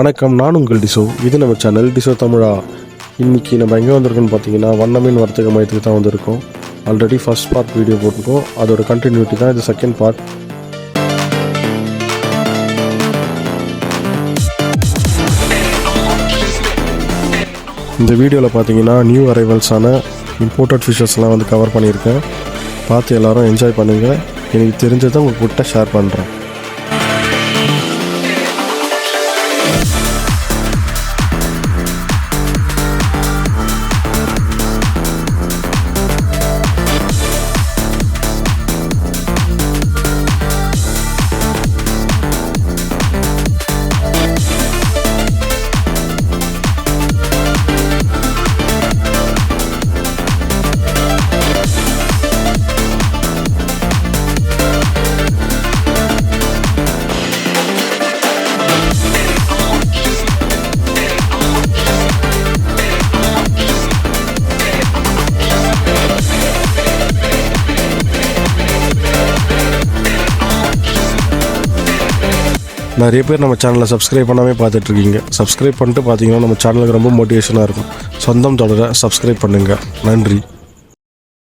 வணக்கம், நான் உங்கள் டிசோ. இது நம்ம சேனல் டிசோ தமிழா. இன்றைக்கி நம்ம எங்கே வந்திருக்கோன்னு பார்த்தீங்கன்னா வண்ணமீன் வர்த்தக மையத்துக்கு தான் வந்திருக்கோம். ஆல்ரெடி ஃபர்ஸ்ட் பார்ட் வீடியோ போட்டிருக்கோம், அதோட கண்டினியூட்டி தான் இது செகண்ட் பார்ட். இந்த வீடியோவில் பார்த்தீங்கன்னா நியூ அரைவல்ஸான இம்போர்ட்டட் ஃபிஷஸ்லாம் வந்து கவர் பண்ணியிருக்கேன். பார்த்து எல்லோரும் என்ஜாய் பண்ணுங்கள். எனக்கு தெரிஞ்சதை உங்கள்கிட்ட ஷேர் பண்ணுறேன். நிறைய பேர் நம்ம சேனலை சப்ஸ்கிரைப் பண்ணாமே பார்த்துட்ருக்கீங்க. சப்ஸ்கிரைப் பண்ணிட்டு பார்த்தீங்கன்னா நம்ம சேனலுக்கு ரொம்ப மோட்டிவேஷனாக இருக்கும். சொந்தம் தொடர சப்ஸ்கிரைப் பண்ணுங்கள். நன்றி.